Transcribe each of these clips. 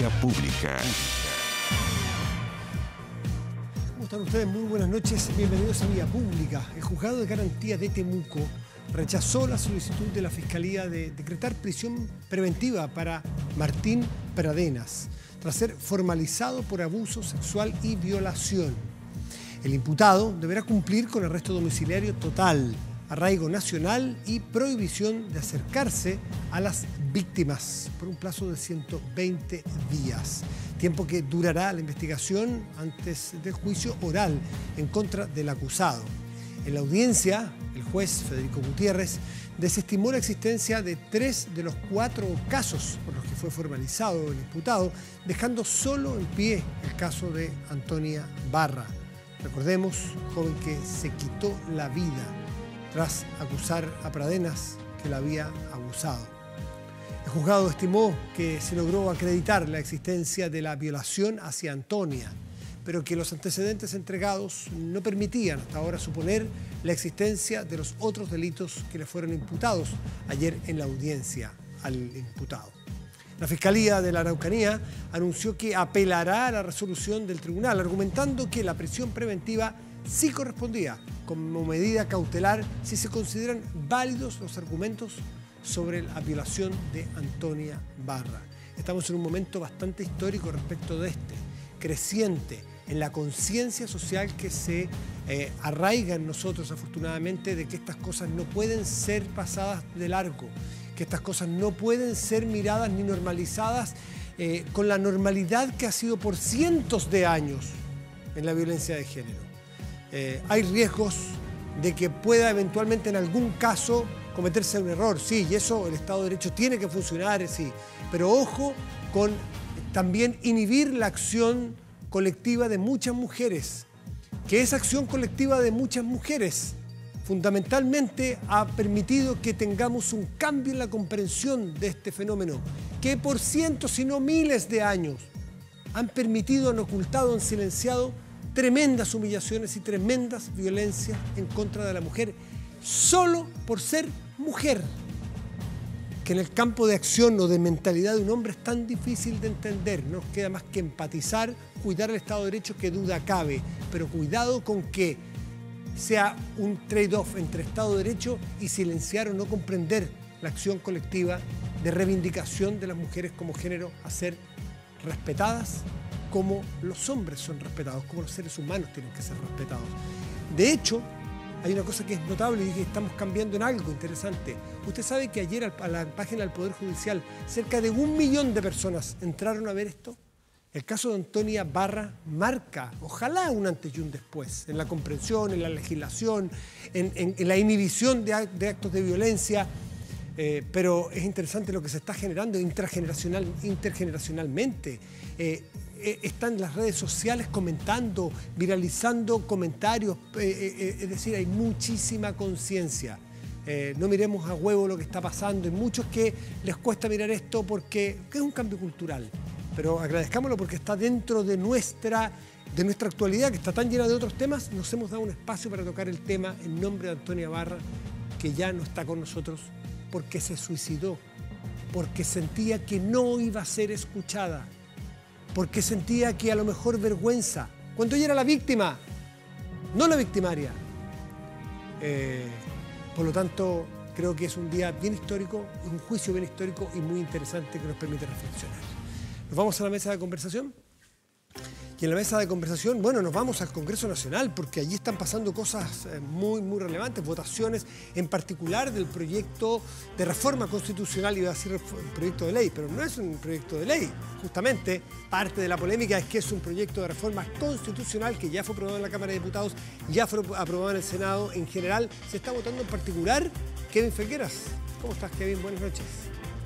Vía Pública. ¿Cómo están ustedes? Muy buenas noches. Bienvenidos a Vía Pública. El Juzgado de Garantía de Temuco rechazó la solicitud de la Fiscalía de decretar prisión preventiva para Martín Pradenas, tras ser formalizado por abuso sexual y violación. El imputado deberá cumplir con arresto domiciliario total, arraigo nacional y prohibición de acercarse a las víctimas por un plazo de 120 días, tiempo que durará la investigación antes del juicio oral en contra del acusado. En la audiencia, el juez Federico Gutiérrez desestimó la existencia de 3 de los 4 casos por los que fue formalizado el imputado, dejando solo en pie el caso de Antonia Barra. Recordemos, joven que se quitó la vida tras acusar a Pradenas que la había abusado. El juzgado estimó que se logró acreditar la existencia de la violación hacia Antonia, pero que los antecedentes entregados no permitían hasta ahora suponer la existencia de los otros delitos que le fueron imputados ayer en la audiencia al imputado. La Fiscalía de la Araucanía anunció que apelará a la resolución del tribunal, argumentando que la prisión preventiva sí correspondía como medida cautelar si se consideran válidos los argumentos sobre la violación de Antonia Barra. Estamos en un momento bastante histórico respecto de creciente en la conciencia social que se arraiga en nosotros, afortunadamente, de que estas cosas no pueden ser pasadas de largo, que estas cosas no pueden ser miradas ni normalizadas con la normalidad que ha sido por cientos de años en la violencia de género. Hay riesgos de que pueda eventualmente en algún caso cometerse un error, sí, y eso el Estado de Derecho tiene que funcionar, sí, pero ojo con también inhibir la acción colectiva de muchas mujeres, que esa acción colectiva de muchas mujeres fundamentalmente ha permitido que tengamos un cambio en la comprensión de este fenómeno, que por cientos, si no miles de años, han permitido, han ocultado, han silenciado tremendas humillaciones y tremendas violencias en contra de la mujer, solo por ser mujer, que en el campo de acción o de mentalidad de un hombre es tan difícil de entender. No nos queda más que empatizar, cuidar el Estado de Derecho, que duda cabe, pero cuidado con que sea un trade-off entre Estado de Derecho y silenciar o no comprender la acción colectiva de reivindicación de las mujeres como género a ser respetadas como los hombres son respetados, como los seres humanos tienen que ser respetados. De hecho, hay una cosa que es notable y que estamos cambiando en algo interesante. Usted sabe que ayer a la página del Poder Judicial cerca de 1 millón de personas entraron a ver esto. El caso de Antonia Barra marca, ojalá, un antes y un después en la comprensión, en la legislación, en la inhibición de actos de violencia, pero es interesante lo que se está generando intergeneracionalmente. Están las redes sociales comentando, viralizando comentarios, es decir, hay muchísima conciencia. No miremos a huevo lo que está pasando. Hay muchos que les cuesta mirar esto porque es un cambio cultural, pero agradezcámoslo porque está dentro de nuestra actualidad, que está tan llena de otros temas. Nos hemos dado un espacio para tocar el tema en nombre de Antonia Barra, que ya no está con nosotros porque se suicidó, porque sentía que no iba a ser escuchada, porque sentía que a lo mejor vergüenza, cuando ella era la víctima, no la victimaria. Por lo tanto, creo que es un día bien histórico, un juicio bien histórico y muy interesante que nos permite reflexionar. ¿Nos vamos a la mesa de conversación? Y en la mesa de conversación, bueno, nos vamos al Congreso Nacional, porque allí están pasando cosas muy relevantes, votaciones en particular del proyecto de reforma constitucional, iba a decir proyecto de ley, pero no es un proyecto de ley. Justamente, parte de la polémica es que es un proyecto de reforma constitucional que ya fue aprobado en la Cámara de Diputados, ya fue aprobado en el Senado. En general, se está votando en particular. Kevin Felgueras, ¿cómo estás, Kevin? Buenas noches.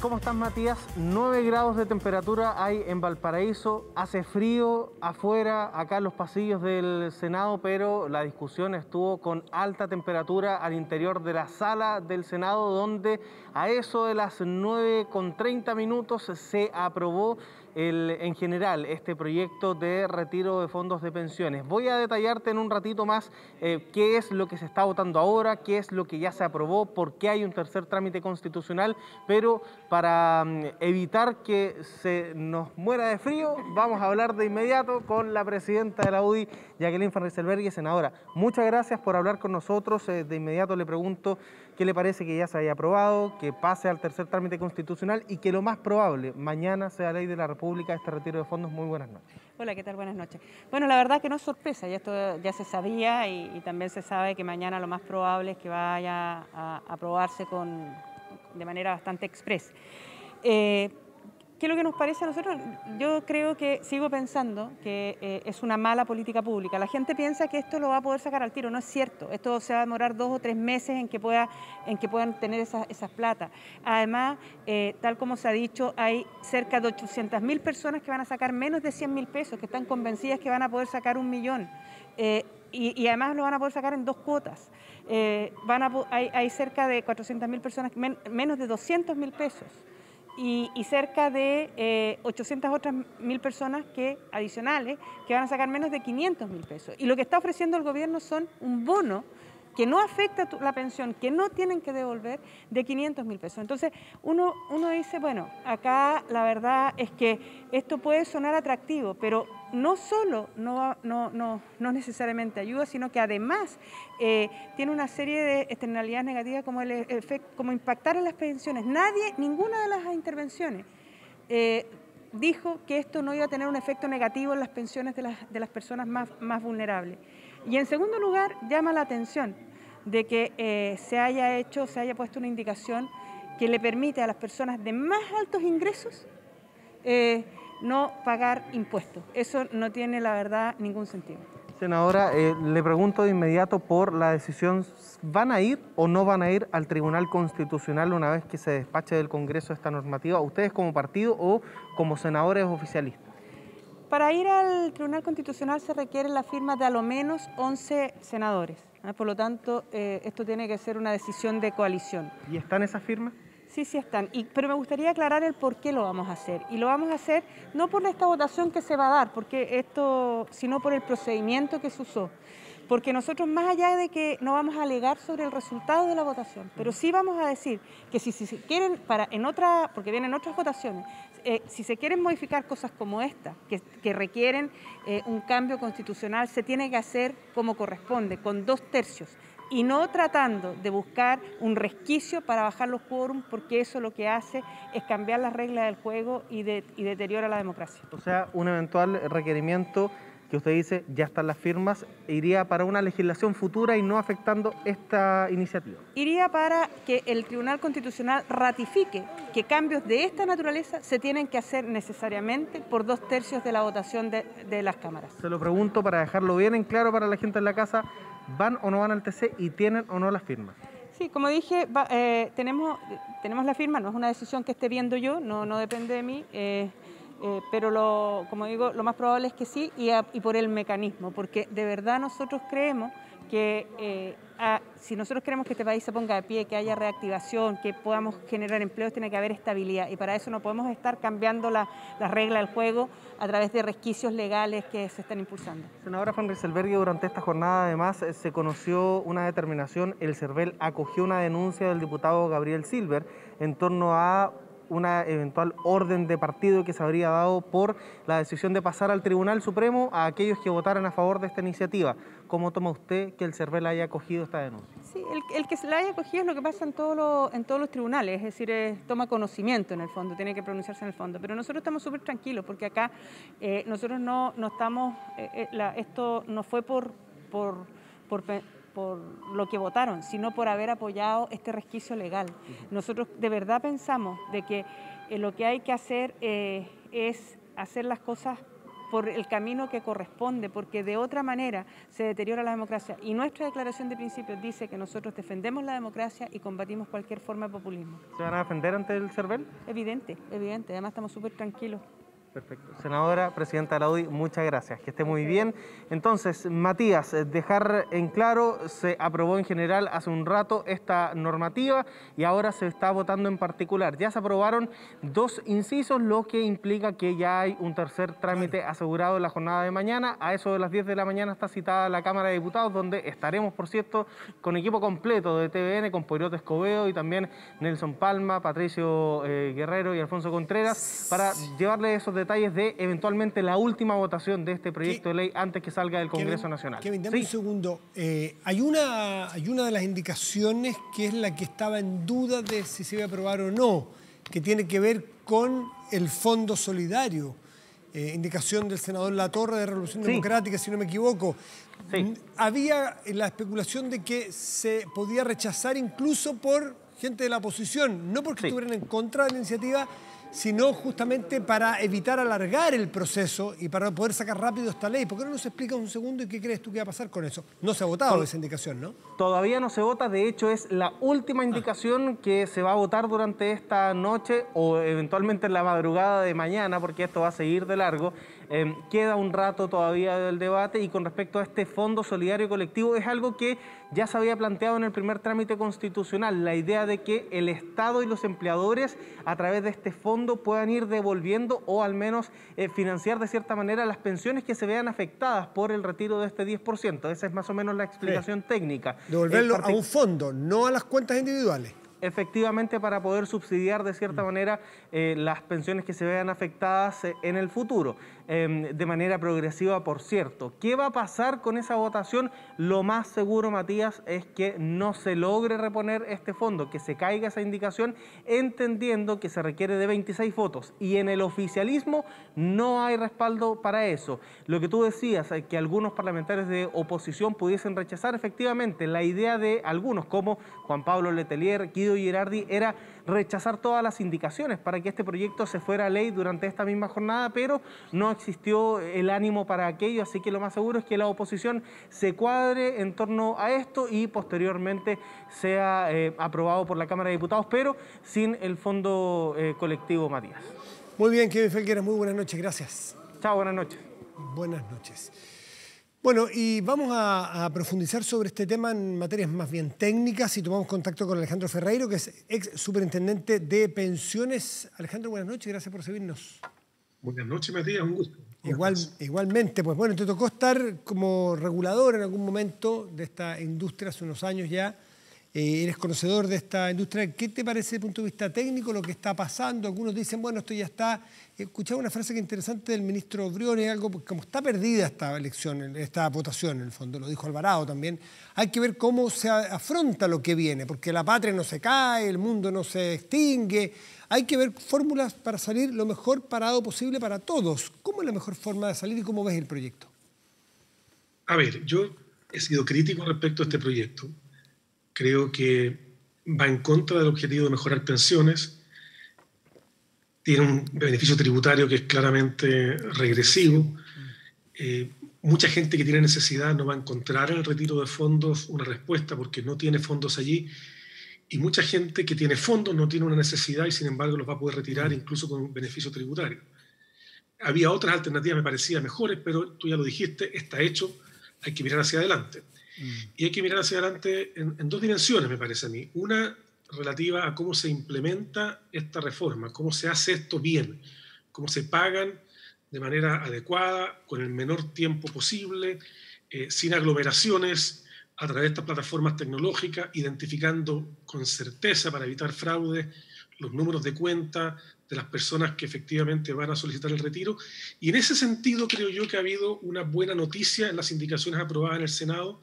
¿Cómo estás, Matías? 9 grados de temperatura hay en Valparaíso, hace frío afuera, acá en los pasillos del Senado, pero la discusión estuvo con alta temperatura al interior de la sala del Senado, donde a eso de las 9:30 se aprobó en general este proyecto de retiro de fondos de pensiones. Voy a detallarte en un ratito más qué es lo que se está votando ahora, qué es lo que ya se aprobó, por qué hay un tercer trámite constitucional, pero para evitar que se nos muera de frío, vamos a hablar de inmediato con la presidenta de la UDI, Jacqueline Van Rysselberghe. Senadora, muchas gracias por hablar con nosotros. De inmediato le pregunto qué le parece que ya se haya aprobado, que pase al tercer trámite constitucional y que lo más probable, mañana sea ley de la República este retiro de fondos. Muy buenas noches. Hola, ¿qué tal? Buenas noches. Bueno, la verdad que no es sorpresa, ya esto ya se sabía y también se sabe que mañana lo más probable es que vaya a aprobarse de manera bastante express. ¿Qué es lo que nos parece a nosotros? Yo creo que sigo pensando que es una mala política pública. La gente piensa que esto lo va a poder sacar al tiro, no es cierto. Esto se va a demorar 2 o 3 meses en que puedan tener esas plata. Además, tal como se ha dicho, hay cerca de 800.000 personas que van a sacar menos de 100.000 pesos, que están convencidas que van a poder sacar 1 millón. Y además lo van a poder sacar en 2 cuotas. Hay cerca de 400.000 personas, menos de 200.000 pesos. Y cerca de 800 otras mil personas adicionales que van a sacar menos de 500.000 pesos. Y lo que está ofreciendo el gobierno son un bono que no afecta la pensión, que no tienen que devolver, de 500.000 pesos. Entonces uno dice, bueno, acá la verdad es que esto puede sonar atractivo, pero no solo no necesariamente ayuda, sino que además tiene una serie de externalidades negativas como impactar en las pensiones. Ninguna de las intervenciones dijo que esto no iba a tener un efecto negativo en las pensiones de las personas más vulnerables. Y en segundo lugar, llama la atención de que se haya puesto una indicación que le permite a las personas de más altos ingresos no pagar impuestos. Eso no tiene, la verdad, ningún sentido. Senadora, le pregunto de inmediato por la decisión, ¿van a ir o no van a ir al Tribunal Constitucional una vez que se despache del Congreso esta normativa, ustedes como partido o como senadores oficialistas? Para ir al Tribunal Constitucional se requiere la firma de a lo menos 11 senadores. Por lo tanto, esto tiene que ser una decisión de coalición. ¿Y están esas firmas? Sí, sí están. Pero me gustaría aclarar el por qué lo vamos a hacer. Y lo vamos a hacer no por esta votación que se va a dar, sino por el procedimiento que se usó. Porque nosotros, más allá de que no vamos a alegar sobre el resultado de la votación, pero sí vamos a decir que si se quieren, porque vienen otras votaciones, si se quieren modificar cosas como esta, que requieren un cambio constitucional, se tiene que hacer como corresponde, con 2/3, y no tratando de buscar un resquicio para bajar los quórums, porque eso lo que hace es cambiar las reglas del juego y deteriora la democracia. O sea, un eventual requerimiento que usted dice, ya están las firmas, iría para una legislación futura y no afectando esta iniciativa. Iría para que el Tribunal Constitucional ratifique que cambios de esta naturaleza se tienen que hacer necesariamente por 2/3 de la votación de las cámaras. Se lo pregunto para dejarlo bien en claro para la gente en la casa, ¿van o no van al TC y tienen o no las firmas? Sí, como dije, tenemos la firma, no es una decisión que esté viendo yo, no depende de mí. Pero como digo, lo más probable es que sí, y por el mecanismo, porque de verdad nosotros creemos que si nosotros queremos que este país se ponga de pie, que haya reactivación, que podamos generar empleos, tiene que haber estabilidad, y para eso no podemos estar cambiando las reglas del juego a través de resquicios legales que se están impulsando. Senadora Van Rysselberghe, durante esta jornada además se conoció una determinación, el CERVEL acogió una denuncia del diputado Gabriel Silver en torno a una eventual orden de partido que se habría dado por la decisión de pasar al Tribunal Supremo a aquellos que votaran a favor de esta iniciativa. ¿Cómo toma usted que el CERVEL haya acogido esta denuncia? Sí, el que se la haya acogido es lo que pasa en todos los tribunales, es decir, toma conocimiento en el fondo, tiene que pronunciarse en el fondo. Pero nosotros estamos súper tranquilos porque acá nosotros no estamos, esto no fue por lo que votaron, sino por haber apoyado este resquicio legal. Nosotros de verdad pensamos de que lo que hay que hacer es hacer las cosas por el camino que corresponde, porque de otra manera se deteriora la democracia. Y nuestra declaración de principios dice que nosotros defendemos la democracia y combatimos cualquier forma de populismo. ¿Se van a defender ante el CERVEL? Evidente, además estamos súper tranquilos. Perfecto. Senadora, presidenta de la UDI, muchas gracias. Que esté muy bien. Entonces, Matías, dejar en claro, se aprobó en general hace un rato esta normativa y ahora se está votando en particular. Ya se aprobaron 2 incisos, lo que implica que ya hay un tercer trámite asegurado en la jornada de mañana. A eso de las 10 de la mañana está citada la Cámara de Diputados, donde estaremos, por cierto, con equipo completo de TVN, con Poirot Escobedo y también Nelson Palma, Patricio Guerrero y Alfonso Contreras, para llevarle esos detalles de eventualmente la última votación de este proyecto de ley antes que salga del Congreso Nacional. Kevin, dame un segundo. Hay una de las indicaciones que es la que estaba en duda de si se iba a aprobar o no, que tiene que ver con el Fondo Solidario. Indicación del senador Latorre de Revolución Democrática, si no me equivoco. Había la especulación de que se podía rechazar incluso por gente de la oposición, no porque estuvieran en contra de la iniciativa, sino justamente para evitar alargar el proceso y para poder sacar rápido esta ley. ¿Por qué no nos explicas un segundo y qué crees tú que va a pasar con eso? No se ha votado esa indicación, ¿no? Todavía no se vota, de hecho es la última indicación que se va a votar durante esta noche o eventualmente en la madrugada de mañana, porque esto va a seguir de largo. Queda un rato todavía del debate, y con respecto a este Fondo Solidario Colectivo es algo que ya se había planteado en el primer trámite constitucional, la idea de que el Estado y los empleadores a través de este fondo puedan ir devolviendo o al menos financiar de cierta manera las pensiones que se vean afectadas por el retiro de este 10%. Esa es más o menos la explicación técnica. Devolverlo a un fondo, no a las cuentas individuales. Efectivamente, para poder subsidiar de cierta manera las pensiones que se vean afectadas en el futuro, de manera progresiva, por cierto. ¿Qué va a pasar con esa votación? Lo más seguro, Matías, es que no se logre reponer este fondo, que se caiga esa indicación, entendiendo que se requiere de 26 votos y en el oficialismo no hay respaldo para eso. Lo que tú decías, que algunos parlamentarios de oposición pudiesen rechazar, efectivamente, la idea de algunos, como Juan Pablo Letelier, Guido Girardi, era rechazar todas las indicaciones para que este proyecto se fuera a ley durante esta misma jornada, pero no existió el ánimo para aquello, así que lo más seguro es que la oposición se cuadre en torno a esto y posteriormente sea aprobado por la Cámara de Diputados, pero sin el fondo colectivo, Matías. Muy bien, Kevin Felgueras, muy buenas noches, gracias. Chao, buenas noches. Buenas noches. Bueno, y vamos a profundizar sobre este tema en materias más bien técnicas y tomamos contacto con Alejandro Ferreiro, que es ex superintendente de pensiones. Alejandro, buenas noches, gracias por recibirnos. Buenas noches, Matías, un gusto. Igualmente, pues bueno, te tocó estar como regulador en algún momento de esta industria hace unos años ya. Eres conocedor de esta industria. ¿Qué te parece desde el punto de vista técnico lo que está pasando? Algunos dicen, bueno, esto ya está. Escuchaba una frase que interesante del ministro Briones, algo como está perdida esta elección, esta votación en el fondo, lo dijo Alvarado también. Hay que ver cómo se afronta lo que viene, porque la patria no se cae, el mundo no se extingue. Hay que ver fórmulas para salir lo mejor parado posible para todos. ¿Cómo es la mejor forma de salir y cómo ves el proyecto? A ver, yo he sido crítico respecto a este proyecto. Creo que va en contra del objetivo de mejorar pensiones. Tiene un beneficio tributario que es claramente regresivo. Mucha gente que tiene necesidad no va a encontrar en el retiro de fondos una respuesta porque no tiene fondos allí. Y mucha gente que tiene fondos no tiene una necesidad y sin embargo los va a poder retirar incluso con un beneficio tributario. Había otras alternativas, me parecían mejores, pero tú ya lo dijiste, está hecho, hay que mirar hacia adelante. Y hay que mirar hacia adelante en 2 dimensiones, me parece a mí. Una relativa a cómo se implementa esta reforma, cómo se hace esto bien, cómo se pagan de manera adecuada, con el menor tiempo posible, sin aglomeraciones, a través de estas plataformas tecnológicas, identificando con certeza para evitar fraude los números de cuenta de las personas que efectivamente van a solicitar el retiro. Y en ese sentido creo yo que ha habido una buena noticia en las indicaciones aprobadas en el Senado,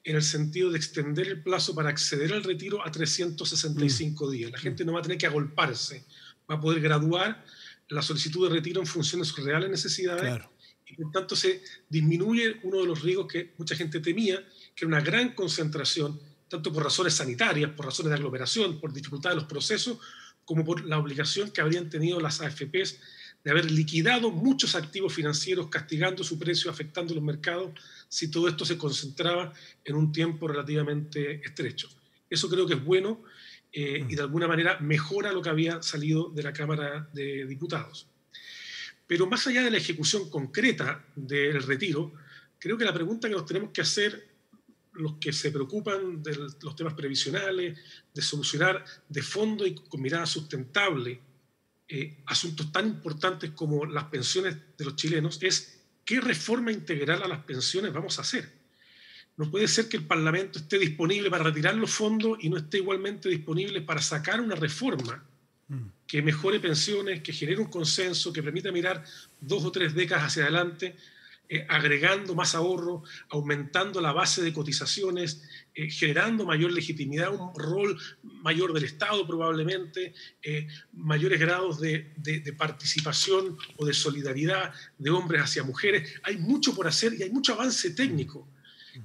en el sentido de extender el plazo para acceder al retiro a 365 días. La gente no va a tener que agolparse, va a poder graduar la solicitud de retiro en función de sus reales necesidades. Claro. Y por tanto se disminuye uno de los riesgos que mucha gente temía, que era una gran concentración, tanto por razones sanitarias, por razones de aglomeración, por dificultad de los procesos, como por la obligación que habrían tenido las AFPs de haber liquidado muchos activos financieros, castigando su precio, afectando los mercados, si todo esto se concentraba en un tiempo relativamente estrecho. Eso creo que es bueno y de alguna manera mejora lo que había salido de la Cámara de Diputados. Pero más allá de la ejecución concreta del retiro, creo que la pregunta que nos tenemos que hacer los que se preocupan de los temas previsionales, de solucionar de fondo y con mirada sustentable asuntos tan importantes como las pensiones de los chilenos, es qué reforma integral a las pensiones vamos a hacer. No puede ser que el Parlamento esté disponible para retirar los fondos y no esté igualmente disponible para sacar una reforma que mejore pensiones, que genere un consenso, que permita mirar 2 o 3 décadas hacia adelante, agregando más ahorro, aumentando la base de cotizaciones, generando mayor legitimidad, un rol mayor del Estado probablemente, mayores grados de participación o de solidaridad de hombres hacia mujeres. Hay mucho por hacer y hay mucho avance técnico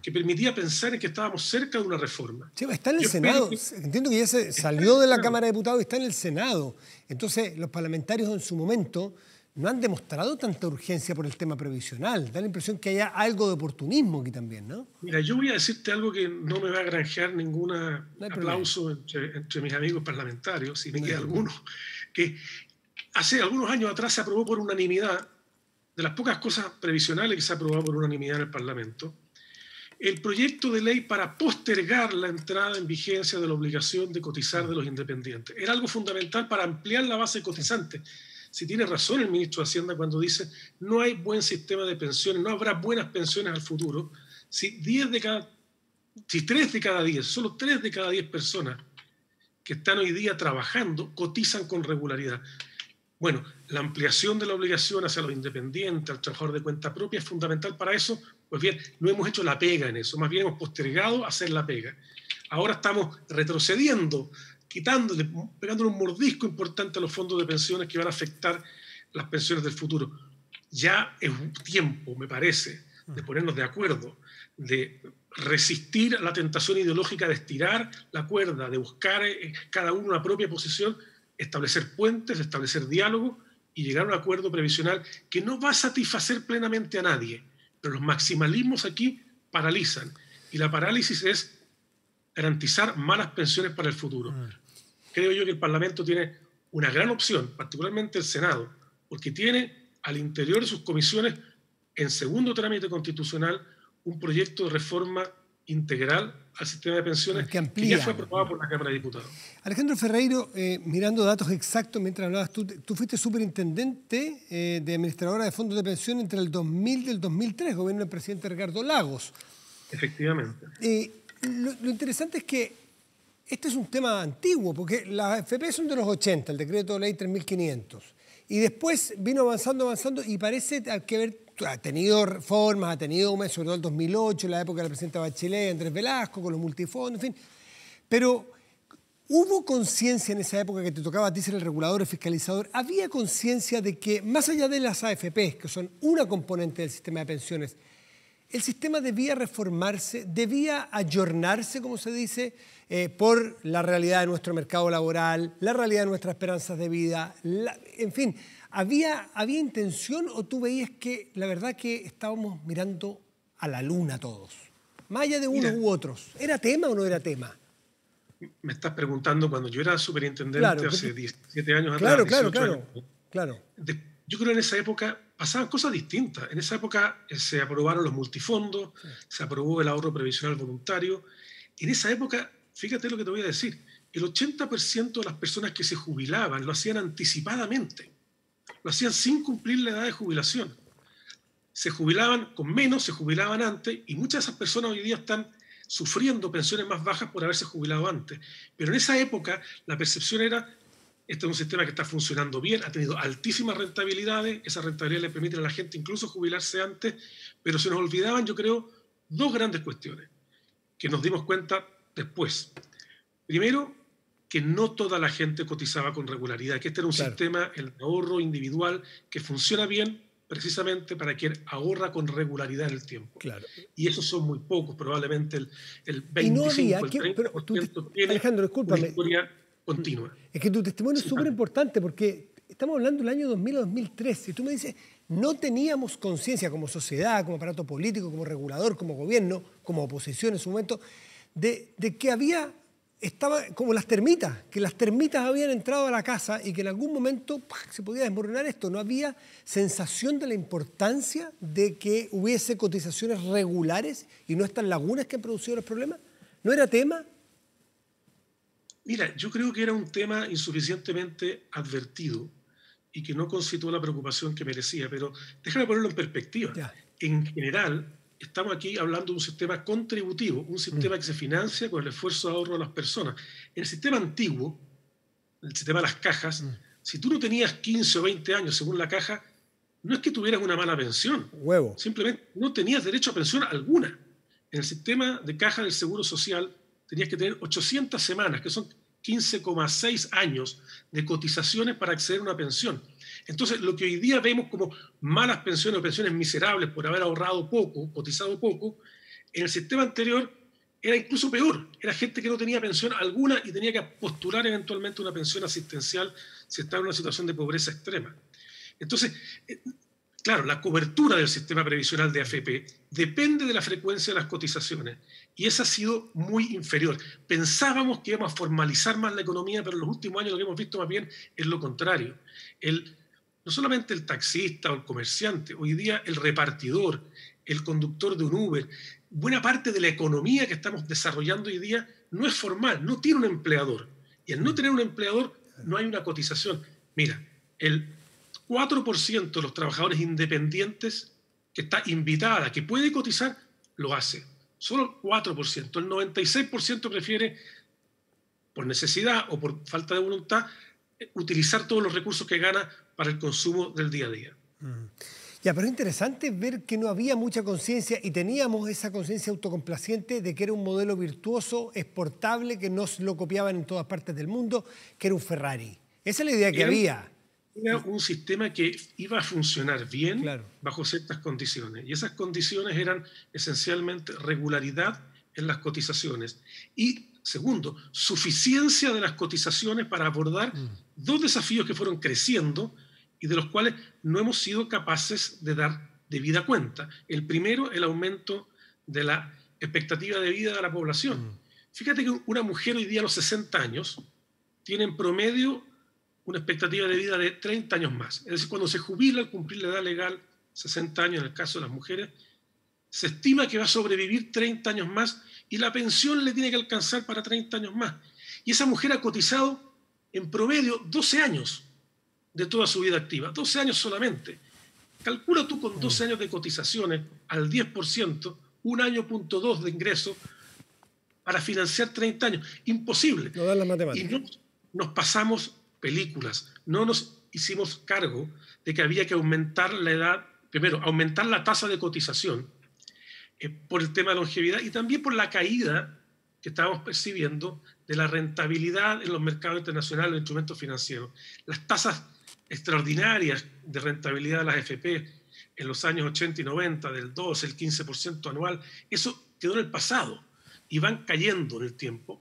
que permitía pensar en que estábamos cerca de una reforma. Sí, está en el Senado. Entiendo que ya se salió de la Cámara de Diputados y está en el Senado. Entonces, los parlamentarios en su momento no han demostrado tanta urgencia por el tema previsional. Da la impresión que haya algo de oportunismo aquí también, ¿no? Mira, yo voy a decirte algo que no me va a granjear ningún aplauso entre mis amigos parlamentarios, si me queda alguno, que hace algunos años atrás se aprobó por unanimidad, de las pocas cosas previsionales que se ha aprobado por unanimidad en el Parlamento, el proyecto de ley para postergar la entrada en vigencia de la obligación de cotizar de los independientes. Era algo fundamental para ampliar la base cotizante. Si tiene razón el ministro de Hacienda cuando dice no hay buen sistema de pensiones, no habrá buenas pensiones al futuro, si 3 de cada 10, solo 3 de cada 10 personas que están hoy día trabajando cotizan con regularidad. Bueno, la ampliación de la obligación hacia los independientes, al trabajador de cuenta propia, es fundamental para eso. Pues bien, no hemos hecho la pega en eso, más bien hemos postergado hacer la pega. Ahora estamos retrocediendo, pegándole un mordisco importante a los fondos de pensiones que van a afectar las pensiones del futuro. Ya es un tiempo, me parece, de ponernos de acuerdo, de resistir a la tentación ideológica de estirar la cuerda, de buscar cada uno una propia posición, establecer puentes, establecer diálogo y llegar a un acuerdo previsional que no va a satisfacer plenamente a nadie, pero los maximalismos aquí paralizan y la parálisis es garantizar malas pensiones para el futuro. Creo yo que el Parlamento tiene una gran opción, particularmente el Senado, porque tiene al interior de sus comisiones, en segundo trámite constitucional, un proyecto de reforma integral al sistema de pensiones que ya fue aprobado por la Cámara de Diputados. Alejandro Ferreiro, mirando datos exactos mientras hablabas, tú fuiste superintendente de administradora de fondos de pensión entre el 2000 y el 2003, gobierno del presidente Ricardo Lagos. Efectivamente. Lo interesante es que este es un tema antiguo, porque las AFP son de los 80, el decreto de ley 3500, y después vino avanzando, y parece que ha tenido reformas, ha tenido, sobre todo el 2008, la época de la presidenta Bachelet, Andrés Velasco, con los multifondos, en fin. Pero ¿hubo conciencia en esa época que te tocaba a ti ser el regulador, el fiscalizador? ¿Había conciencia de que, más allá de las AFP, que son una componente del sistema de pensiones, el sistema debía reformarse, debía ayornarse, como se dice, por la realidad de nuestro mercado laboral, la realidad de nuestras esperanzas de vida, en fin? ¿Había intención o tú veías que la verdad que estábamos mirando a la luna todos? Más allá de unos u otros. ¿Era tema o no era tema? Me estás preguntando cuando yo era superintendente hace 17 años atrás. Claro. Yo creo que en esa época pasaban cosas distintas. En esa época se aprobaron los multifondos, se aprobó el ahorro previsional voluntario. En esa época, fíjate lo que te voy a decir, el 80% de las personas que se jubilaban lo hacían anticipadamente. Lo hacían sin cumplir la edad de jubilación. Se jubilaban con menos, se jubilaban antes, y muchas de esas personas hoy día están sufriendo pensiones más bajas por haberse jubilado antes. Pero en esa época la percepción era, este es un sistema que está funcionando bien, ha tenido altísimas rentabilidades, esas rentabilidades le permiten a la gente incluso jubilarse antes, pero se nos olvidaban, yo creo, 2 grandes cuestiones que nos dimos cuenta después. Primero, que no toda la gente cotizaba con regularidad, que este era un sistema, el ahorro individual, que funciona bien precisamente para quien ahorra con regularidad en el tiempo. Y esos son muy pocos, probablemente el 25, el 30% tiene Alejandro, discúlpame, una historia continua. Es que tu testimonio es súper importante porque estamos hablando del año 2000 a 2003 y tú me dices, no teníamos conciencia como sociedad, como aparato político, como regulador, como gobierno, como oposición en su momento, de que había estaba como las termitas, que las termitas habían entrado a la casa y que en algún momento se podía desmoronar esto. No había sensación de la importancia de que hubiese cotizaciones regulares y no estas lagunas que han producido los problemas. ¿No era tema? Mira, yo creo que era un tema insuficientemente advertido y que no concitó la preocupación que merecía, pero déjame ponerlo en perspectiva. Ya. En general, estamos aquí hablando de un sistema contributivo, un sistema que se financia con el esfuerzo de ahorro de las personas. En el sistema antiguo, el sistema de las cajas, si tú no tenías 15 o 20 años según la caja, no es que tuvieras una mala pensión, Huevo. simplemente no tenías derecho a pensión alguna. En el sistema de caja del Seguro Social tenías que tener 800 semanas, que son 15,6 años de cotizaciones para acceder a una pensión. Entonces, lo que hoy día vemos como malas pensiones o pensiones miserables por haber ahorrado poco, cotizado poco, en el sistema anterior era incluso peor. Era gente que no tenía pensión alguna y tenía que postular eventualmente una pensión asistencial si estaba en una situación de pobreza extrema. Entonces, claro, la cobertura del sistema previsional de AFP depende de la frecuencia de las cotizaciones y esa ha sido muy inferior. Pensábamos que íbamos a formalizar más la economía, pero en los últimos años lo que hemos visto más bien es lo contrario. No solamente el taxista o el comerciante, hoy día el repartidor, el conductor de un Uber, buena parte de la economía que estamos desarrollando hoy día no es formal, no tiene un empleador. Y al no tener un empleador no hay una cotización. Mira, el 4% de los trabajadores independientes que está invitada, que puede cotizar, lo hace. Solo el 4%. El 96% prefiere, por necesidad o por falta de voluntad, utilizar todos los recursos que gana para el consumo del día a día. Ya, pero es interesante ver que no había mucha conciencia y teníamos esa conciencia autocomplaciente de que era un modelo virtuoso, exportable, que nos lo copiaban en todas partes del mundo, que era un Ferrari. Esa es la idea que había. Era un sistema que iba a funcionar bien, claro, bajo ciertas condiciones. Y esas condiciones eran esencialmente regularidad en las cotizaciones y, segundo, suficiencia de las cotizaciones para abordar dos desafíos que fueron creciendo y de los cuales no hemos sido capaces de dar debida cuenta. El primero, el aumento de la expectativa de vida de la población. Fíjate que una mujer hoy día a los 60 años tiene en promedio una expectativa de vida de 30 años más. Es decir, cuando se jubila al cumplir la edad legal, 60 años en el caso de las mujeres, se estima que va a sobrevivir 30 años más y la pensión le tiene que alcanzar para 30 años más. Y esa mujer ha cotizado en promedio 12 años de toda su vida activa, 12 años solamente. Calcula tú con 12 años de cotizaciones al 10%, un año punto 2 de ingreso para financiar 30 años. Imposible. No dan las matemáticas. Y nos pasamos películas, no nos hicimos cargo de que había que aumentar la edad, primero, aumentar la tasa de cotización por el tema de longevidad y también por la caída que estábamos percibiendo de la rentabilidad en los mercados internacionales de instrumentos financieros. Las tasas extraordinarias de rentabilidad de las AFP en los años 80 y 90, del 12, el 15% anual, eso quedó en el pasado y van cayendo en el tiempo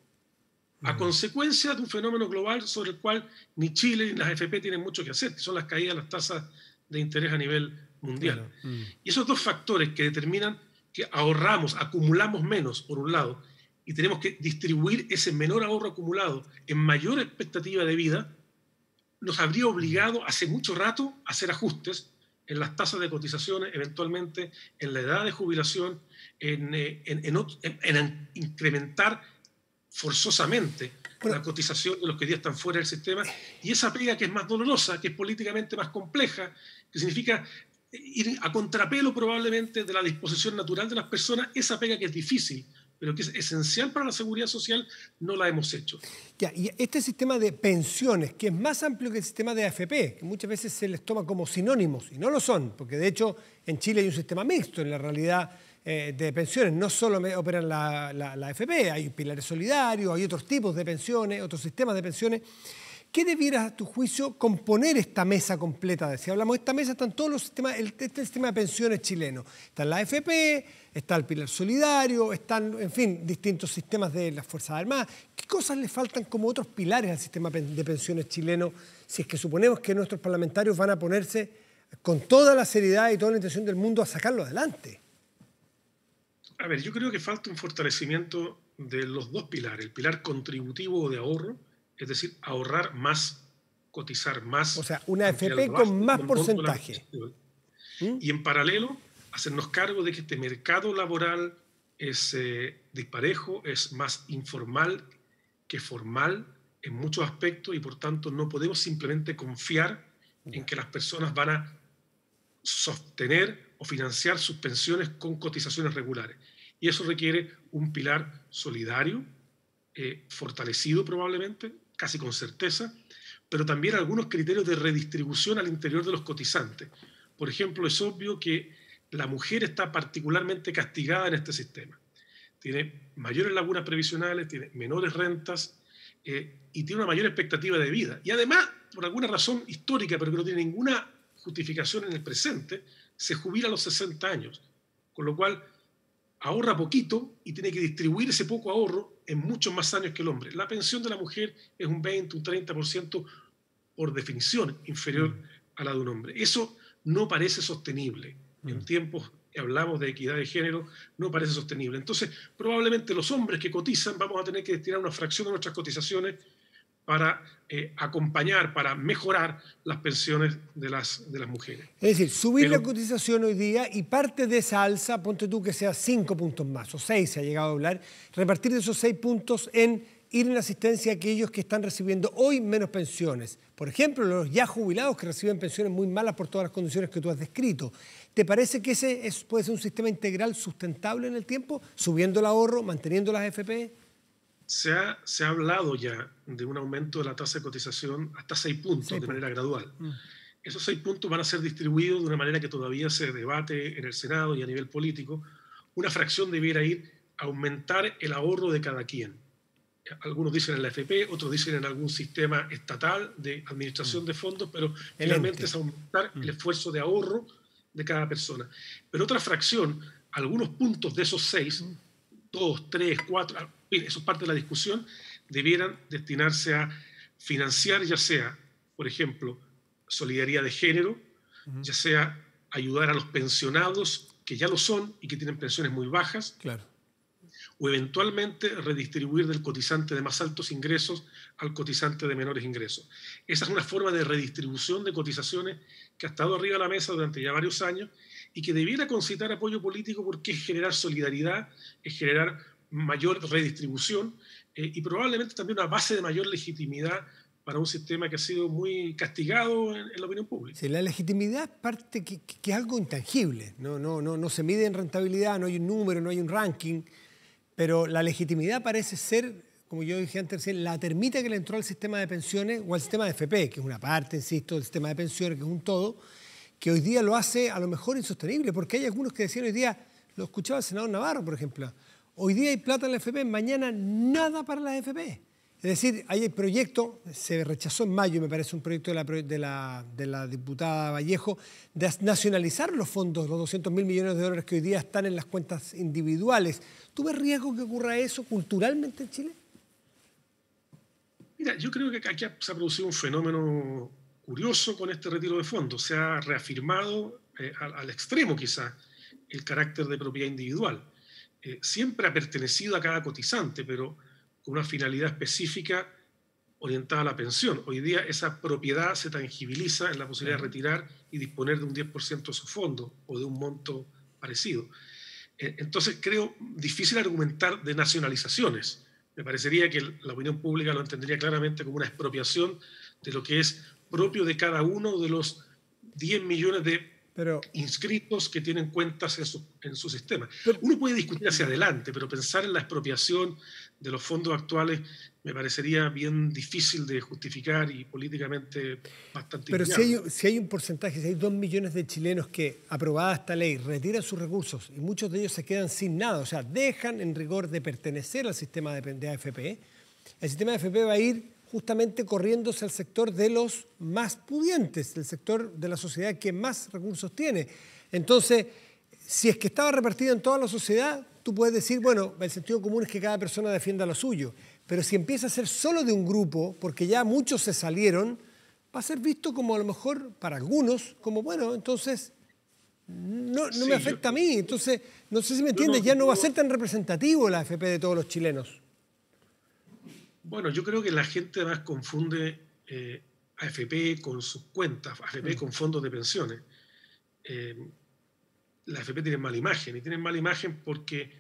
a consecuencia de un fenómeno global sobre el cual ni Chile ni las AFP tienen mucho que hacer, que son las caídas de las tasas de interés a nivel mundial. Claro. Y esos dos factores que determinan que ahorramos, acumulamos menos, por un lado, y tenemos que distribuir ese menor ahorro acumulado en mayor expectativa de vida, nos habría obligado hace mucho rato a hacer ajustes en las tasas de cotizaciones, eventualmente en la edad de jubilación, en incrementar forzosamente la cotización de los que hoy día están fuera del sistema, y esa pega que es más dolorosa, que es políticamente más compleja, que significa ir a contrapelo probablemente de la disposición natural de las personas, esa pega que es difícil, pero que es esencial para la seguridad social, no la hemos hecho. Ya, y este sistema de pensiones, que es más amplio que el sistema de AFP, que muchas veces se les toma como sinónimos, y no lo son, porque de hecho en Chile hay un sistema mixto en la realidad de pensiones, no solo operan la AFP, hay pilares solidarios, hay otros tipos de pensiones, otros sistemas de pensiones. ¿Qué debiera, a tu juicio, componer esta mesa completa? Si hablamos de esta mesa, están todos los sistemas, este sistema de pensiones chileno. Está la AFP, está el pilar solidario, están, en fin, distintos sistemas de las Fuerzas Armadas. ¿Qué cosas le faltan como otros pilares al sistema de pensiones chileno, si es que suponemos que nuestros parlamentarios van a ponerse con toda la seriedad y toda la intención del mundo a sacarlo adelante? A ver, yo creo que falta un fortalecimiento de los dos pilares, el pilar contributivo o de ahorro, es decir, ahorrar más, cotizar más. O sea, una AFP con más porcentaje. Y en paralelo, hacernos cargo de que este mercado laboral es disparejo, es más informal que formal en muchos aspectos y por tanto no podemos simplemente confiar en que las personas van a sostener o financiar sus pensiones con cotizaciones regulares. Y eso requiere un pilar solidario, fortalecido probablemente, casi con certeza, pero también algunos criterios de redistribución al interior de los cotizantes. Por ejemplo, es obvio que la mujer está particularmente castigada en este sistema. Tiene mayores lagunas previsionales, tiene menores rentas y tiene una mayor expectativa de vida. Y además, por alguna razón histórica, pero que no tiene ninguna justificación en el presente, se jubila a los 60 años. Con lo cual, ahorra poquito y tiene que distribuir ese poco ahorro en muchos más años que el hombre. La pensión de la mujer es un 20, un 30% por definición inferior a la de un hombre. Eso no parece sostenible. En tiempos que hablamos de equidad de género, no parece sostenible. Entonces, probablemente los hombres que cotizan vamos a tener que destinar una fracción de nuestras cotizaciones para acompañar, para mejorar las pensiones de las mujeres. Es decir, subir la cotización hoy día y parte de esa alza, ponte tú que sea 5 puntos más, o 6 se ha llegado a hablar, repartir de esos 6 puntos en ir en asistencia a aquellos que están recibiendo hoy menos pensiones. Por ejemplo, los ya jubilados que reciben pensiones muy malas por todas las condiciones que tú has descrito. ¿Te parece que ese puede ser un sistema integral sustentable en el tiempo, subiendo el ahorro, manteniendo las AFP? Se ha hablado ya de un aumento de la tasa de cotización hasta 6 puntos de manera gradual. Esos 6 puntos van a ser distribuidos de una manera que todavía se debate en el Senado y a nivel político. Una fracción debiera ir a aumentar el ahorro de cada quien. Algunos dicen en la AFP, otros dicen en algún sistema estatal de administración de fondos, pero finalmente es aumentar el esfuerzo de ahorro de cada persona. Pero otra fracción, algunos puntos de esos 6, 2, 3, 4, eso es parte de la discusión, debieran destinarse a financiar ya sea, por ejemplo, solidaridad de género, ya sea ayudar a los pensionados que ya lo son y que tienen pensiones muy bajas, claro, o eventualmente redistribuir del cotizante de más altos ingresos al cotizante de menores ingresos. Esa es una forma de redistribución de cotizaciones que ha estado arriba de la mesa durante ya varios años y que debiera concitar apoyo político porque es generar solidaridad, es generar mayor redistribución y probablemente también una base de mayor legitimidad para un sistema que ha sido muy castigado en la opinión pública. Sí, la legitimidad parte que es algo intangible, no se mide en rentabilidad, no hay un número, no hay un ranking, pero la legitimidad parece ser, como yo dije antes, la termita que le entró al sistema de pensiones o al sistema de FP, que es una parte, insisto, del sistema de pensiones, que es un todo, que hoy día lo hace a lo mejor insostenible, porque hay algunos que decían hoy día, lo escuchaba el senador Navarro, por ejemplo, hoy día hay plata en la FP, mañana nada para la FP. Es decir, hay el proyecto, se rechazó en mayo, me parece un proyecto de la diputada Vallejo, de nacionalizar los fondos, los 200.000 millones de dólares que hoy día están en las cuentas individuales. ¿Tú ves riesgo que ocurra eso culturalmente en Chile? Mira, yo creo que aquí se ha producido un fenómeno curioso con este retiro de fondos. Se ha reafirmado al extremo quizás el carácter de propiedad individual. Siempre ha pertenecido a cada cotizante, pero con una finalidad específica orientada a la pensión. Hoy día esa propiedad se tangibiliza en la posibilidad de retirar y disponer de un 10% de su fondo o de un monto parecido. Entonces creo difícil argumentar de nacionalizaciones. Me parecería que la opinión pública lo entendería claramente como una expropiación de lo que es propio de cada uno de los 10 millones de inscritos que tienen cuentas en su sistema. Uno puede discutir hacia adelante, pero pensar en la expropiación de los fondos actuales me parecería bien difícil de justificar y políticamente bastante inviable. Pero si hay un porcentaje, si hay 2 millones de chilenos que, aprobada esta ley, retiran sus recursos y muchos de ellos se quedan sin nada, o sea, dejan en rigor de pertenecer al sistema de AFP, el sistema de AFP va a ir justamente corriéndose al sector de los más pudientes, el sector de la sociedad que más recursos tiene. Entonces, si es que estaba repartida en toda la sociedad, tú puedes decir, bueno, el sentido común es que cada persona defienda lo suyo, pero si empieza a ser solo de un grupo, porque ya muchos se salieron, va a ser visto como a lo mejor para algunos, como bueno, entonces no Sí, me afecta a mí. Entonces, no sé si me entiendes, ya no va a ser tan representativo la AFP de todos los chilenos. Bueno, yo creo que la gente además confunde AFP con sus cuentas, AFP con fondos de pensiones. La AFP tiene mala imagen, y tienen mala imagen porque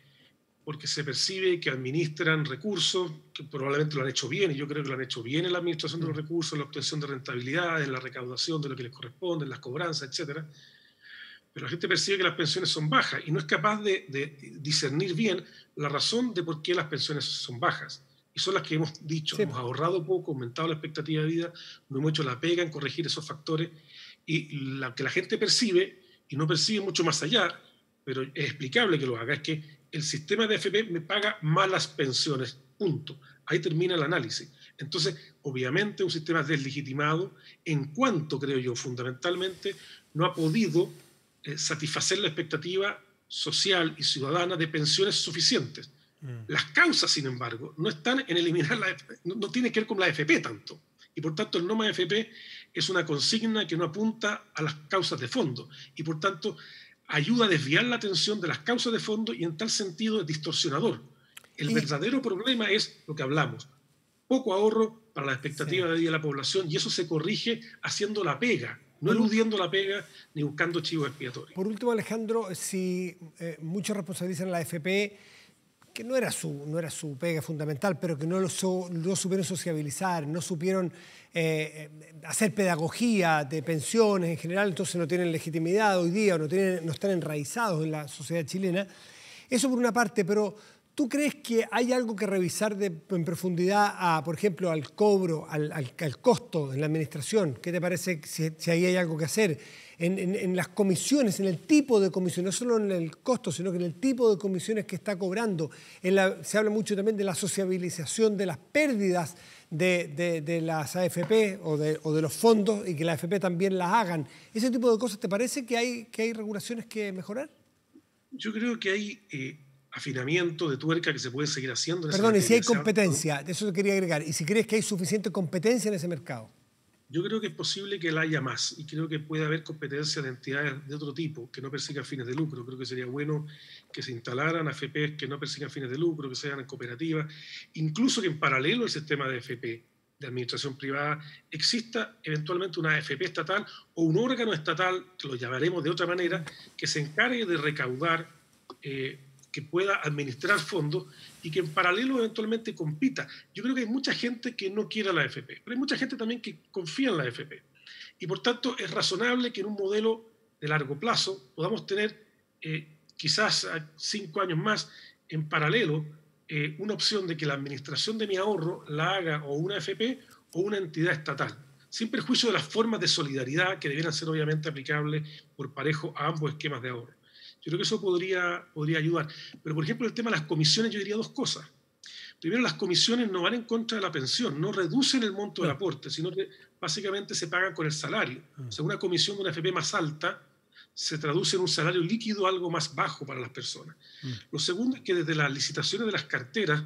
se percibe que administran recursos, que probablemente lo han hecho bien, y yo creo que lo han hecho bien en la administración de los recursos, en la obtención de rentabilidad, en la recaudación de lo que les corresponde, en las cobranzas, etcétera. Pero la gente percibe que las pensiones son bajas y no es capaz de discernir bien la razón de por qué las pensiones son bajas. Y son las que hemos dicho, Sí. hemos ahorrado poco, aumentado la expectativa de vida, no hemos hecho la pega en corregir esos factores, y lo que la gente percibe, y no percibe mucho más allá, pero es explicable que lo haga, es que el sistema de AFP me paga malas pensiones, punto. Ahí termina el análisis. Entonces, obviamente, un sistema deslegitimado, en cuanto, creo yo, fundamentalmente, no ha podido satisfacer la expectativa social y ciudadana de pensiones suficientes. Las causas, sin embargo, no están en eliminar la AFP, no tiene que ver con la AFP tanto. Y por tanto, el no más AFP es una consigna que no apunta a las causas de fondo. Y por tanto, ayuda a desviar la atención de las causas de fondo y en tal sentido es distorsionador. El verdadero problema es lo que hablamos. Poco ahorro para la expectativa de vida de la población, y eso se corrige haciendo la pega, no eludiendo la pega ni buscando chivos expiatorios. Por último, Alejandro, si muchos responsabilizan a la AFP, que no era su pega fundamental, pero que no supieron sociabilizar, no supieron hacer pedagogía de pensiones en general, entonces no tienen legitimidad hoy día, no están enraizados en la sociedad chilena. Eso por una parte, pero ¿tú crees que hay algo que revisar en profundidad, por ejemplo, al cobro, al costo en la administración? ¿Qué te parece si ahí hay algo que hacer? En las comisiones, en el tipo de comisiones, no solo en el costo, sino que en el tipo de comisiones que está cobrando. Se habla mucho también de la sociabilización de las pérdidas de las AFP o de los fondos, y que la AFP también las hagan. ¿Ese tipo de cosas te parece que hay regulaciones que mejorar? Yo creo que hay afinamiento de tuerca que se puede seguir haciendo. Perdón, y si hay competencia, de eso te quería agregar, y si crees que hay suficiente competencia en ese mercado. Yo creo que es posible que la haya más, y creo que puede haber competencia de entidades de otro tipo que no persigan fines de lucro. Creo que sería bueno que se instalaran AFPs que no persigan fines de lucro, que sean cooperativas, incluso que en paralelo al sistema de AFP de administración privada exista eventualmente una AFP estatal o un órgano estatal, que lo llamaremos de otra manera, que se encargue de recaudar, que pueda administrar fondos y que en paralelo eventualmente compita. Yo creo que hay mucha gente que no quiere a la AFP, pero hay mucha gente también que confía en la AFP. Y por tanto es razonable que en un modelo de largo plazo podamos tener quizás a 5 años más en paralelo una opción de que la administración de mi ahorro la haga o una AFP o una entidad estatal, sin perjuicio de las formas de solidaridad que debieran ser obviamente aplicables por parejo a ambos esquemas de ahorro. Yo creo que eso podría ayudar. Pero, por ejemplo, el tema de las comisiones, yo diría dos cosas. Primero, las comisiones no van en contra de la pensión, no reducen el monto del aporte, sino que básicamente se pagan con el salario. O sea, una comisión de una AFP más alta se traduce en un salario líquido algo más bajo para las personas. Lo segundo es que desde las licitaciones de las carteras,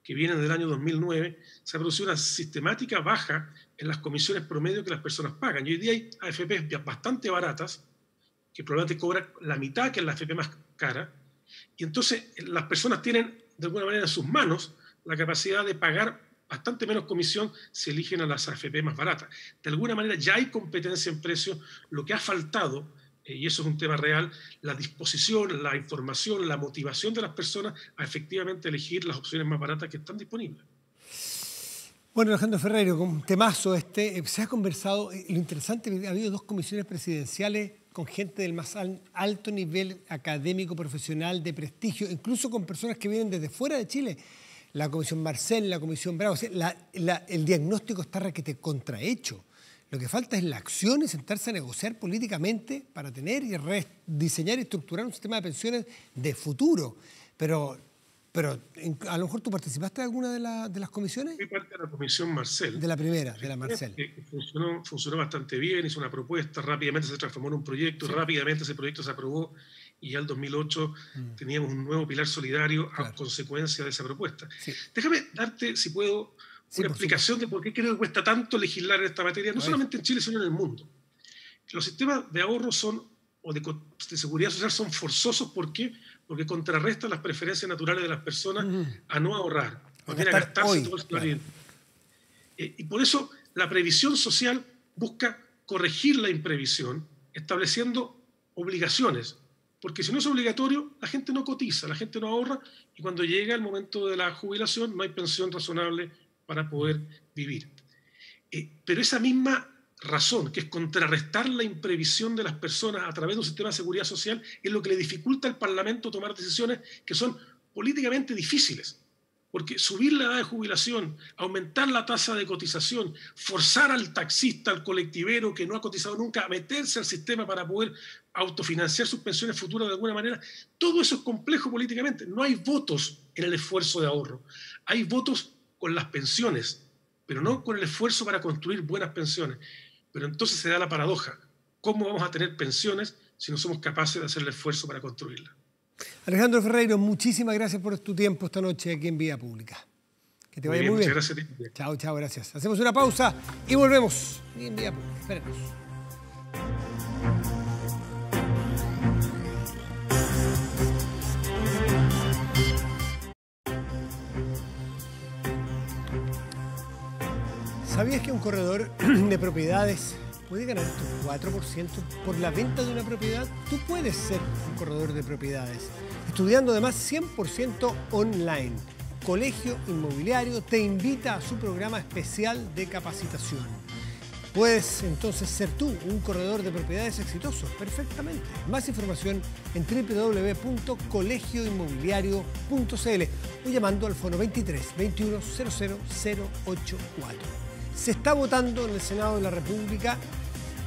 que vienen del año 2009, se ha producido una sistemática baja en las comisiones promedio que las personas pagan. Y hoy día hay AFPs bastante baratas, que probablemente cobra la mitad que es la AFP más cara, y entonces las personas tienen de alguna manera en sus manos la capacidad de pagar bastante menos comisión si eligen a las AFP más baratas. De alguna manera ya hay competencia en precios. Lo que ha faltado, y eso es un tema real, la disposición, la información, la motivación de las personas a efectivamente elegir las opciones más baratas que están disponibles. Bueno, Alejandro Ferreiro, con un temazo se ha conversado, lo interesante es que ha habido 2 comisiones presidenciales con gente del más alto nivel académico, profesional, de prestigio, incluso con personas que vienen desde fuera de Chile. La Comisión Marcel, la Comisión Bravo. O sea, el diagnóstico está requete contrahecho. Lo que falta es la acción y sentarse a negociar políticamente para tener y rediseñar y estructurar un sistema de pensiones de futuro. Pero a lo mejor tú participaste de alguna de las comisiones. Fui parte de la Comisión Marcel. De la primera, de la Marcel. Funcionó bastante bien, hizo una propuesta, rápidamente se transformó en un proyecto, rápidamente ese proyecto se aprobó, y ya en el 2008 teníamos un nuevo pilar solidario a consecuencia de esa propuesta. Sí. Déjame darte, si puedo, una explicación de por qué creo que cuesta tanto legislar en esta materia, no solamente en Chile, sino en el mundo. Los sistemas de ahorro son o de seguridad social son forzosos. ¿Por qué? Porque contrarrestan las preferencias naturales de las personas a no ahorrar, a gastarse todo el salario. Y por eso la previsión social busca corregir la imprevisión, estableciendo obligaciones. Porque si no es obligatorio, la gente no cotiza, la gente no ahorra, y cuando llega el momento de la jubilación no hay pensión razonable para poder vivir. Pero esa misma razón, que es contrarrestar la imprevisión de las personas a través de un sistema de seguridad social, es lo que le dificulta al Parlamento tomar decisiones que son políticamente difíciles. Porque subir la edad de jubilación, aumentar la tasa de cotización, forzar al taxista, al colectivero que no ha cotizado nunca a meterse al sistema para poder autofinanciar sus pensiones futuras de alguna manera, todo eso es complejo políticamente. No hay votos en el esfuerzo de ahorro. Hay votos con las pensiones, pero no con el esfuerzo para construir buenas pensiones. Pero entonces se da la paradoja. ¿Cómo vamos a tener pensiones si no somos capaces de hacer el esfuerzo para construirlas? Alejandro Ferreiro, muchísimas gracias por tu tiempo esta noche aquí en Vía Pública. Que te vaya muy bien. Muchas gracias. Chao, chao, gracias. Hacemos una pausa y volvemos en Vía Pública. Espérenos. ¿Sabías que un corredor de propiedades puede ganar tu 4% por la venta de una propiedad? Tú puedes ser un corredor de propiedades, estudiando además 100% online. Colegio Inmobiliario te invita a su programa especial de capacitación. Puedes entonces ser tú un corredor de propiedades exitoso, perfectamente. Más información en www.colegioinmobiliario.cl o llamando al fono 23 21 00 084. Se está votando en el Senado de la República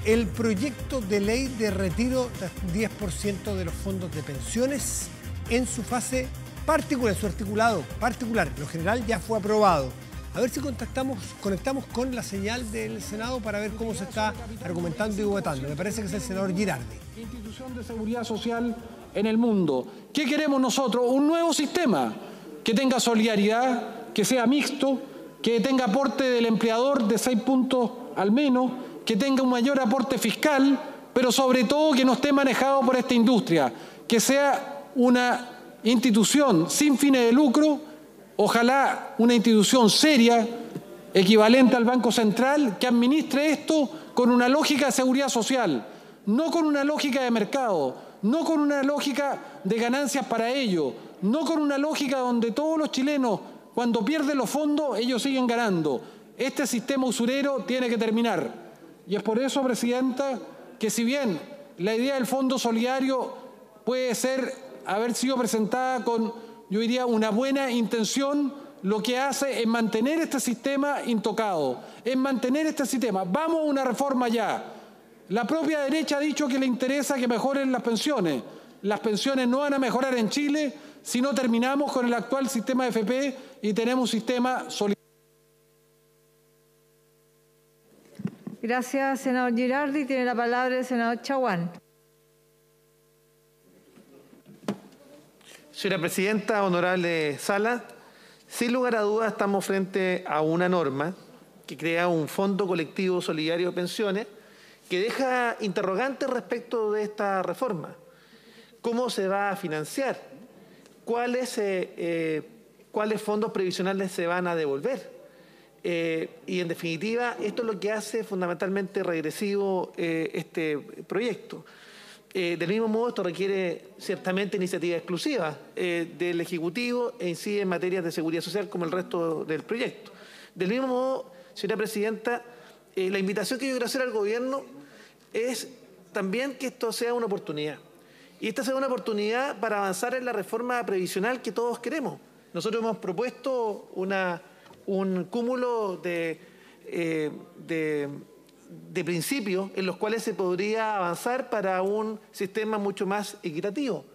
el proyecto de ley de retiro del 10% de los fondos de pensiones en su fase particular, en su articulado particular. Lo general ya fue aprobado. A ver si conectamos con la señal del Senado para ver cómo se está argumentando y votando. Me parece que es el senador Girardi. Institución de seguridad social en el mundo. ¿Qué queremos nosotros? Un nuevo sistema que tenga solidaridad, que sea mixto, que tenga aporte del empleador de 6 puntos al menos, que tenga un mayor aporte fiscal, pero sobre todo que no esté manejado por esta industria, que sea una institución sin fines de lucro, ojalá una institución seria, equivalente al Banco Central, que administre esto con una lógica de seguridad social, no con una lógica de mercado, no con una lógica de ganancias para ellos, no con una lógica donde todos los chilenos, cuando pierden los fondos, ellos siguen ganando. Este sistema usurero tiene que terminar. Y es por eso, Presidenta, que si bien la idea del Fondo Solidario puede haber sido presentada con, yo diría, una buena intención, lo que hace es mantener este sistema intocado, es mantener este sistema. Vamos a una reforma ya. La propia derecha ha dicho que le interesa que mejoren las pensiones. Las pensiones no van a mejorar en Chile si no terminamos con el actual sistema de FP y tenemos un sistema solidario. Gracias, senador Girardi. Tiene la palabra el senador Chaguán. Señora Presidenta, honorable Sala, sin lugar a dudas estamos frente a una norma que crea un fondo colectivo solidario de pensiones que deja interrogantes respecto de esta reforma. ¿Cómo se va a financiar? ¿Cuáles fondos previsionales se van a devolver? Y en definitiva, esto es lo que hace fundamentalmente regresivo este proyecto. Del mismo modo, esto requiere ciertamente iniciativa exclusiva del Ejecutivo e incide en materias de seguridad social como el resto del proyecto. Del mismo modo, señora Presidenta, la invitación que yo quiero hacer al Gobierno es también que esto sea una oportunidad. Y esta sea una oportunidad para avanzar en la reforma previsional que todos queremos. Nosotros hemos propuesto un cúmulo de principios en los cuales se podría avanzar para un sistema mucho más equitativo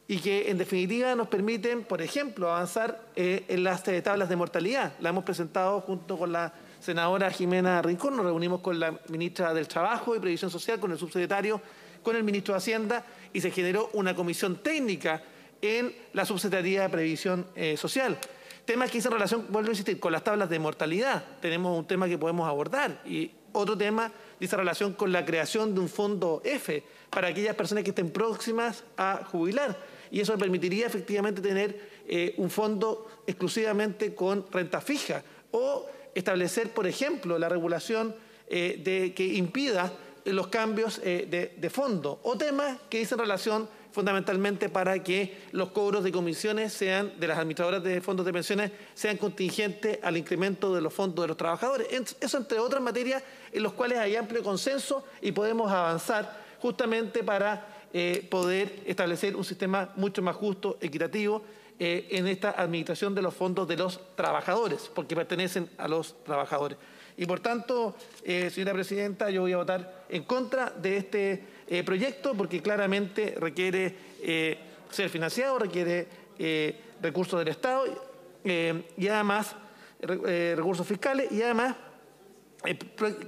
y que en definitiva nos permiten, por ejemplo, avanzar en las tablas de mortalidad. La hemos presentado junto con la senadora Jimena Rincón, nos reunimos con la ministra del Trabajo y Previsión Social, con el subsecretario, con el ministro de Hacienda y se generó una comisión técnica en la subsecretaría de Previsión Social. Temas que hice en relación, vuelvo a insistir, con las tablas de mortalidad. Tenemos un tema que podemos abordar y Otro tema dice relación con la creación de un fondo F para aquellas personas que estén próximas a jubilar. Y eso permitiría efectivamente tener un fondo exclusivamente con renta fija o establecer, por ejemplo, la regulación que impida los cambios de fondo o temas que dicen relación fundamentalmente para que los cobros de comisiones sean de las administradoras de fondos de pensiones sean contingentes al incremento de los fondos de los trabajadores. Eso entre otras materias en las cuales hay amplio consenso y podemos avanzar justamente para poder establecer un sistema mucho más justo, equitativo en esta administración de los fondos de los trabajadores, porque pertenecen a los trabajadores. Y por tanto, señora presidenta, yo voy a votar en contra de este proyecto porque claramente requiere ser financiado, requiere recursos del Estado y además recursos fiscales y además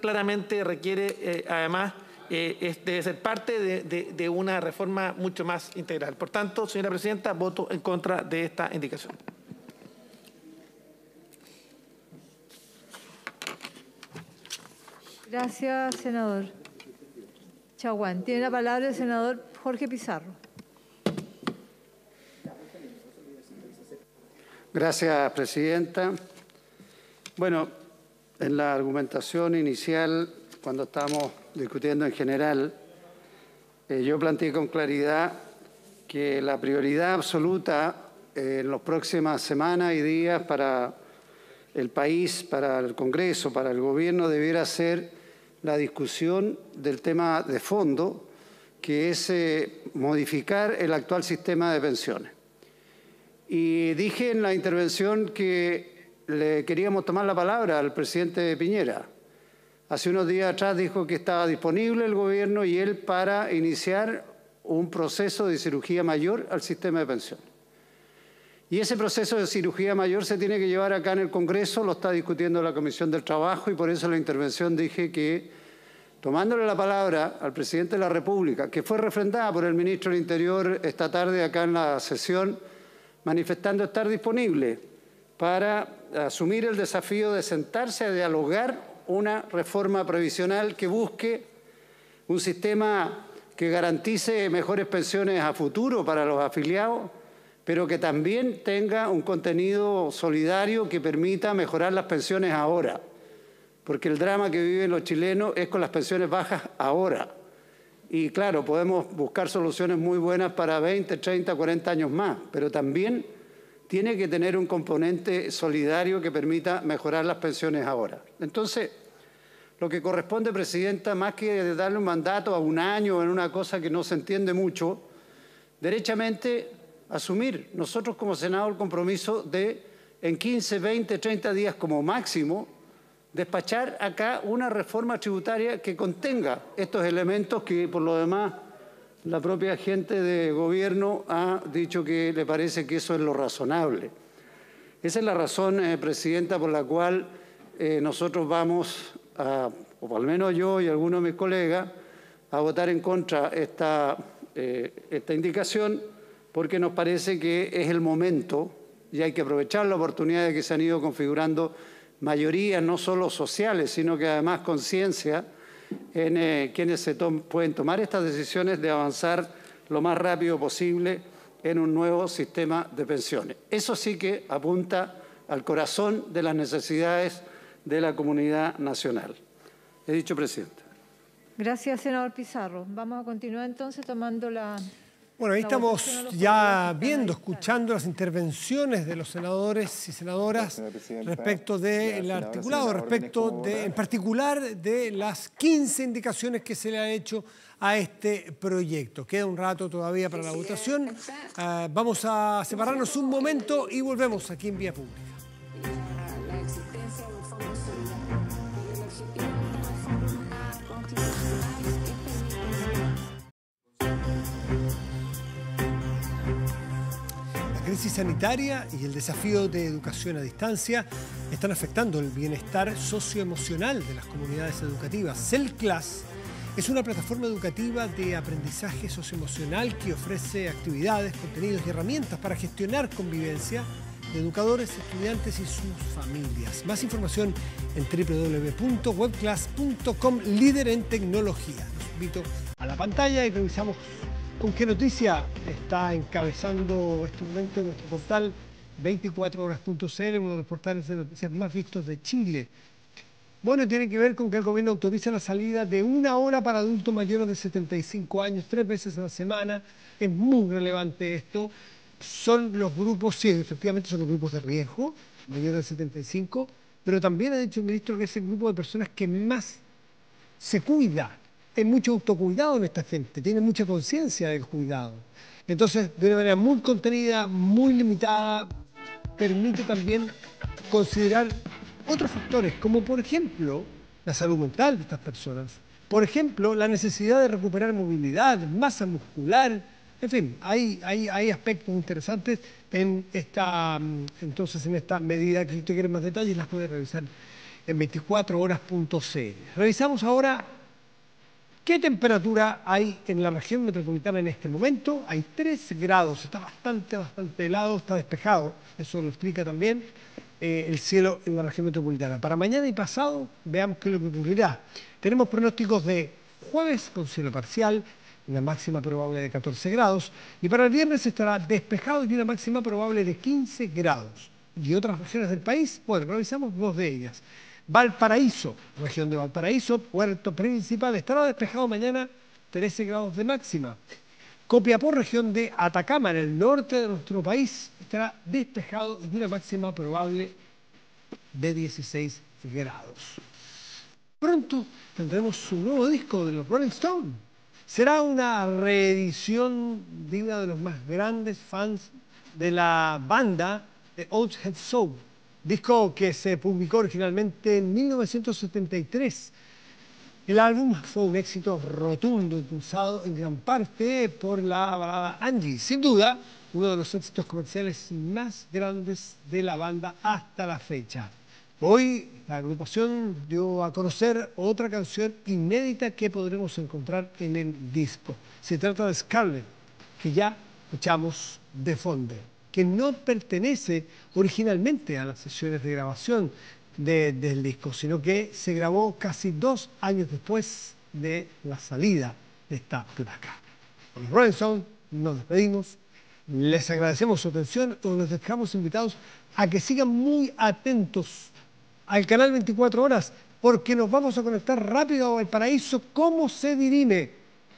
claramente requiere además debe ser parte de una reforma mucho más integral. Por tanto, señora presidenta, voto en contra de esta indicación. Gracias, senador Chaguán. Tiene la palabra el senador Jorge Pizarro. Gracias, presidenta. Bueno, en la argumentación inicial, cuando estábamos discutiendo en general, yo planteé con claridad que la prioridad absoluta en las próximas semanas y días para el país, para el Congreso, para el Gobierno, debiera ser la discusión del tema de fondo, que es modificar el actual sistema de pensiones. Y dije en la intervención que le queríamos tomar la palabra al presidente Piñera. Hace unos días atrás dijo que estaba disponible el Gobierno y él para iniciar un proceso de cirugía mayor al sistema de pensiones. Y ese proceso de cirugía mayor se tiene que llevar acá en el Congreso, lo está discutiendo la Comisión del Trabajo y por eso en la intervención dije que, tomándole la palabra al presidente de la República, que fue refrendada por el ministro del Interior esta tarde acá en la sesión, manifestando estar disponible para asumir el desafío de sentarse a dialogar una reforma previsional que busque un sistema que garantice mejores pensiones a futuro para los afiliados, pero que también tenga un contenido solidario que permita mejorar las pensiones ahora, porque el drama que viven los chilenos es con las pensiones bajas ahora. Y claro, podemos buscar soluciones muy buenas para 20, 30, 40 años más, pero también tiene que tener un componente solidario que permita mejorar las pensiones ahora. Entonces, lo que corresponde, presidenta, más que darle un mandato a un año en una cosa que no se entiende mucho, derechamente asumir nosotros como Senado el compromiso de en 15, 20, 30 días como máximo despachar acá una reforma tributaria que contenga estos elementos que por lo demás la propia gente de gobierno ha dicho que le parece que eso es lo razonable. Esa es la razón, presidenta, por la cual nosotros vamos o al menos yo y algunos de mis colegas, a votar en contra esta indicación, porque nos parece que es el momento y hay que aprovechar la oportunidad de que se han ido configurando mayorías no solo sociales, sino que además conciencia en quienes pueden tomar estas decisiones de avanzar lo más rápido posible en un nuevo sistema de pensiones. Eso sí que apunta al corazón de las necesidades de la comunidad nacional. He dicho, presidente. Gracias, senador Pizarro. Vamos a continuar entonces tomando la... Bueno, ahí estamos ya viendo, escuchando las intervenciones de los senadores y senadoras respecto del articulado, respecto de, en particular de las 15 indicaciones que se le han hecho a este proyecto. Queda un rato todavía para la votación. Vamos a separarnos un momento y volvemos aquí en Vía Pública. La crisis sanitaria y el desafío de educación a distancia están afectando el bienestar socioemocional de las comunidades educativas. CELCLAS es una plataforma educativa de aprendizaje socioemocional que ofrece actividades, contenidos y herramientas para gestionar convivencia, de educadores, estudiantes y sus familias. Más información en www.webclass.com, líder en tecnología. Los invito a la pantalla y revisamos con qué noticia está encabezando este momento nuestro portal 24horas.cl, uno de los portales de noticias más vistos de Chile. Bueno, tiene que ver con que el gobierno autoriza la salida de 1 hora para adultos mayores de 75 años, 3 veces a la semana. Es muy relevante esto. Son los grupos, sí, efectivamente son los grupos de riesgo, mayores de 75, pero también ha dicho el ministro que es el grupo de personas que más se cuida. Hay mucho autocuidado en esta gente, tiene mucha conciencia del cuidado. Entonces, de una manera muy contenida, muy limitada, permite también considerar otros factores, como por ejemplo la salud mental de estas personas, por ejemplo la necesidad de recuperar movilidad, masa muscular, en fin, hay aspectos interesantes en esta medida. Que si usted quiere más detalles las puede revisar en 24horas.cl. Revisamos ahora qué temperatura hay en la región metropolitana en este momento. Hay 3 grados, está bastante helado, está despejado, eso lo explica también el cielo en la región metropolitana. Para mañana y pasado, veamos qué es lo que ocurrirá. Tenemos pronósticos de jueves con cielo parcial, una máxima probable de 14 grados, y para el viernes estará despejado y una máxima probable de 15 grados. Y otras regiones del país, bueno, revisamos 2 de ellas. Valparaíso, región de Valparaíso, Puerto Principal, estará despejado mañana, 13 grados de máxima. Copiapó, región de Atacama, en el norte de nuestro país, estará despejado y una máxima probable de 16 grados. Pronto tendremos un nuevo disco de los Rolling Stones. Será una reedición de uno de los más grandes fans de la banda, de Old Head Soul. Disco que se publicó originalmente en 1973. El álbum fue un éxito rotundo, impulsado en gran parte por la balada Angie. Sin duda, uno de los éxitos comerciales más grandes de la banda hasta la fecha. Hoy la agrupación dio a conocer otra canción inédita que podremos encontrar en el disco. Se trata de Scarlet, que ya escuchamos de fondo, que no pertenece originalmente a las sesiones de grabación del disco, sino que se grabó casi 2 años después de la salida de esta placa. Con los Rolling Stones nos despedimos, les agradecemos su atención y los dejamos invitados a que sigan muy atentos al canal 24 horas, porque nos vamos a conectar rápido a Valparaíso, cómo se dirime,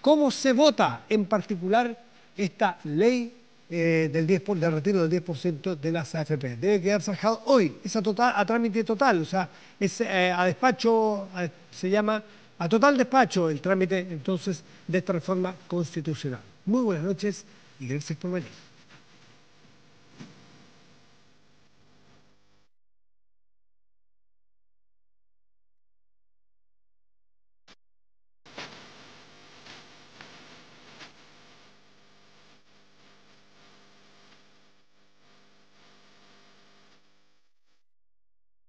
cómo se vota, en particular esta ley del retiro del 10% de las AFP. Debe quedar zanjado hoy, es a trámite total, o sea, es a despacho, se llama a total despacho el trámite entonces de esta reforma constitucional. Muy buenas noches y gracias por venir.